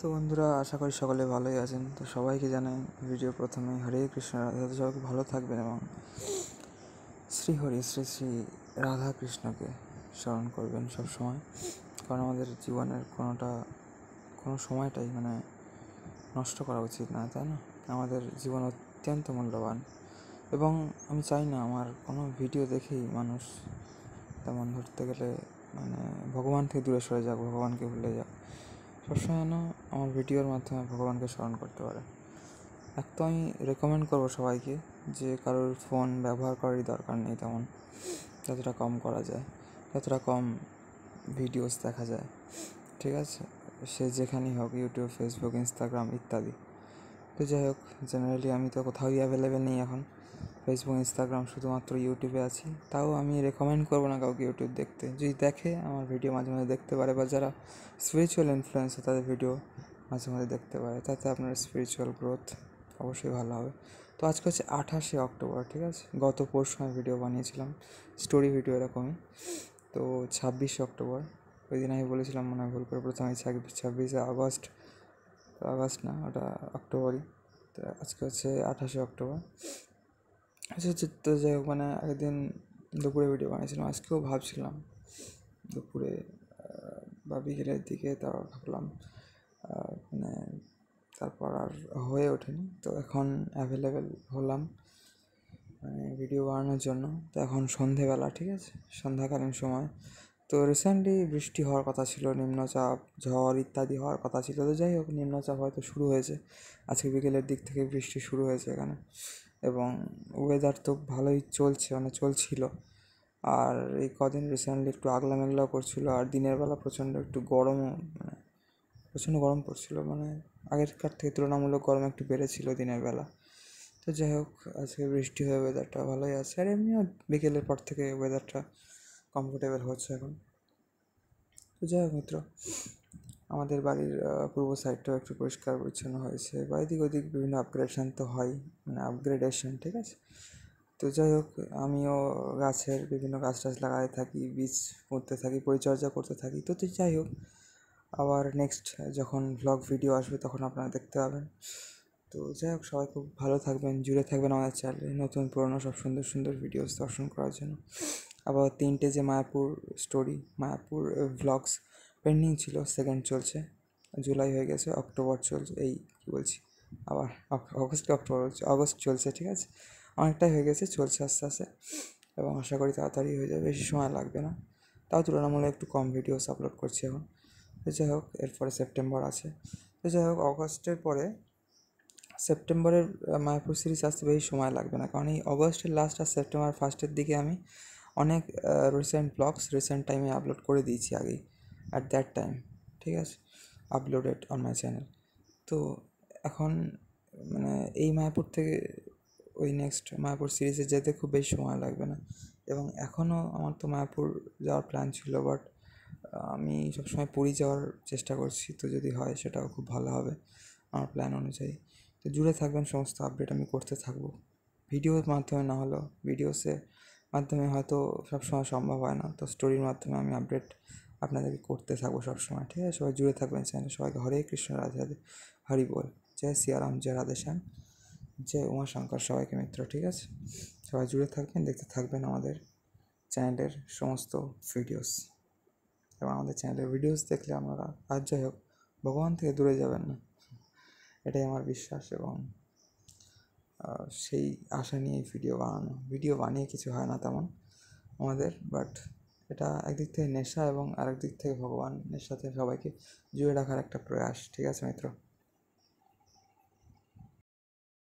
তো বন্ধুরা, আশা করি সকলে ভালোই আছেন। তো সবাইকে জানাই ভিডিও প্রথমে হরে কৃষ্ণ রাধা, যাতে সবাই ভালো থাকবেন এবং শ্রী হরি শ্রী শ্রী রাধা কৃষ্ণকে স্মরণ করবেন সব সময়। কারণ আমাদের জীবনের কোনো সময়টাই নষ্ট করা উচিত না, তাই না? আমাদের জীবন অত্যন্ত মূল্যবান এবং আমি চাই না আমার কোনো ভিডিও দেখেই মানুষ তেমন ধরতে গেলে ভগবান থেকে দূরে সরে যাক, ভগবানকে ভুলে যাক। সবসময় যেন আমার ভিডিওর মাধ্যমে ভগবানকে স্মরণ করতে পারে। তো আমি রেকমেন্ড করবো সবাইকে যে কারোর ফোন ব্যবহার করারই দরকার নেই তেমন, যতটা কম করা যায়, যতটা কম ভিডিওস দেখা যায়, ঠিক আছে? সে যেখানেই হোক, ইউটিউব, ফেসবুক, ইনস্টাগ্রাম ইত্যাদি। তো যাই হোক, জেনারেলি আমি তো কোথাওই অ্যাভেলেবেল নেই এখন। ফেসবুক, ইনস্টাগ্রাম, শুধুমাত্র ইউটিউবে আছি। তাও আমি রেকমেন্ড করবো না কাউকে ইউটিউব দেখতে। যদি দেখে, আমার ভিডিও মাঝে মাঝে দেখতে পারে, বা যারা স্পিরিচুয়াল ইনফ্লুয়েন্সার তাদের ভিডিও মাঝে মাঝে দেখতে পারে, তাতে আপনার স্পিরিচুয়াল গ্রোথ অবশ্যই ভালো হবে। তো আজকে হচ্ছে 28শে অক্টোবর, ঠিক আছে? গত পরশু আমি ভিডিও বানিয়েছিলাম, স্টোরি ভিডিও এরকমই। তো 26শে অক্টোবর, ওই দিন আমি বলেছিলাম, মনে হয় ভুল করে, প্রথমে 26শে আগস্ট। তো আগস্ট না, ওটা অক্টোবরই। তো আজকে হচ্ছে 28শে অক্টোবর। আচ্ছা, তো যাই হোক, আগের দিন দুপুরে ভিডিও বানিয়েছিলাম। আজকেও ভাবছিলাম দুপুরে বা বিকেলের দিকে, তারপর ভাবলাম তারপর আর হয়ে ওঠেনি। তো এখন অ্যাভেলেবেল হলাম ভিডিও বানানোর জন্য। তো এখন সন্ধেবেলা, ঠিক আছে, সন্ধ্যাকালীন সময়। তো রিসেন্টলি বৃষ্টি হওয়ার কথা ছিল, নিম্নচাপ, ঝড় ইত্যাদি হওয়ার কথা ছিল। তো যাই হোক, নিম্নচাপ হয়তো শুরু হয়েছে, আজকে বিকেলের দিক থেকে বৃষ্টি শুরু হয়েছে এখানে। এবং ওয়েদার তো ভালোই চলছে, চলছিল। আর এই কদিন রিসেন্টলি একটু আগলা মেঘলাও করছিল, আর দিনের বেলা প্রচণ্ড একটু গরমও, প্রচণ্ড গরম পড়ছিল। আগেরকার থেকে তুলনামূলক গরম একটু বেড়েছিল দিনের বেলা। তো যাই হোক, আজকে বৃষ্টি হয়ে ওয়েদারটা ভালোই আছে। আর এমনিও বিকেলের পর থেকে ওয়েদারটা কমফোর্টেবল হচ্ছে এখন। তো যাই হোক মিত্র, আমাদের বাড়ির পূর্ব সাইডটাও একটু পরিষ্কার পরিচ্ছন্ন হয়েছে, বা এদিক ওদিক বিভিন্ন আপগ্রেডেশন তো হয়, আপগ্রেডেশন, ঠিক আছে? তো যাই হোক, আমিও বিভিন্ন গাছ টাছ লাগাতে থাকি, বীজ পুঁততে থাকি, পরিচর্যা করতে থাকি। তো যাই হোক, আবার নেক্সট যখন ভ্লগ ভিডিও আসবে তখন আপনারা দেখতে পাবেন। তো যাই হোক, সবাই খুব ভালো থাকবেন, জুড়ে থাকবেন আমাদের চ্যানেলে, নতুন পুরনো সব সুন্দর সুন্দর ভিডিওস দর্শন করার জন্য। আবার 3টে যে মায়াপুর ভ্লগস পেন্ডিং ছিল, সেকেন্ড চলছে, জুলাই হয়ে গেছে, অক্টোবর চলছে, আবার অগস্ট চলছে, ঠিক আছে? অনেকটাই হয়ে গেছে, চলছে আস্তে আস্তে, এবং আশা করি তাড়াতাড়ি হয়ে যাবে, বেশি সময় লাগবে না। তাও তুলনামূলক একটু কম ভিডিওস আপলোড করছি এখন। তো যাই হোক, এরপরে সেপ্টেম্বর আছে। তো যাই হোক, অগস্টের পরে সেপ্টেম্বরের মায়াপুর সিরিজ আসতে বেশি সময় লাগবে না, কারণ এই অগস্টের লাস্ট আর সেপ্টেম্বর ফার্স্টের দিকে আমি অনেক রিসেন্ট টাইমে আপলোড করে দিয়েছি আগেই, অ্যাট দ্যাট টাইম, ঠিক আছে, আপলোডেড অন মাই চ্যানেল। তো এখন এই মায়াপুর থেকে ওই নেক্সট মায়াপুর সিরিজে যেতে খুব বেশি সময় লাগবে না। এবং এখনও আমার তো মায়াপুর যাওয়ার প্ল্যান ছিল, বাট আমি সবসময় পুরী যাওয়ার চেষ্টা করছি। তো যদি হয় সেটাও খুব ভালো হবে আমার প্ল্যান অনুযায়ী। তো জুড়ে থাকবেন, সমস্ত আপডেট আমি করতে থাকবো, ভিডিওর মাধ্যমে না হলেও। ভিডিওসের মাধ্যমে হয়তো সবসময় সম্ভব হয় না, তো স্টোরির মাধ্যমে আমি আপডেট আপনাদেরকে করতে থাকবো সবসময়, ঠিক আছে? সবাই জুড়ে থাকবেন চ্যানেলে। সবাইকে হরে কৃষ্ণ রাধে রাধে, হরি বল, জয় সিয়ারাম, জয় রাধেশ্যাম, জয় উমাশঙ্কর, সবাইকে মিত্র, ঠিক আছে? সবাই জুড়ে থাকবেন, দেখতে থাকবেন আমাদের চ্যানেলের সমস্ত ভিডিওস। এবং আমাদের চ্যানেলের ভিডিওস দেখলে আপনারা, আর যাই হোক, ভগবান থেকে দূরে যাবেন না, এটাই আমার বিশ্বাস। এবং সেই আশা নিয়ে ভিডিও বানিয়ে কিছু হয় না তেমন আমাদের, বাট এটা একদিক থেকে নেশা এবং আরেক দিক থেকে ভগবানের সাথে সবাইকে জুড়ে রাখার একটা প্রয়াস, ঠিক আছে মিত্র?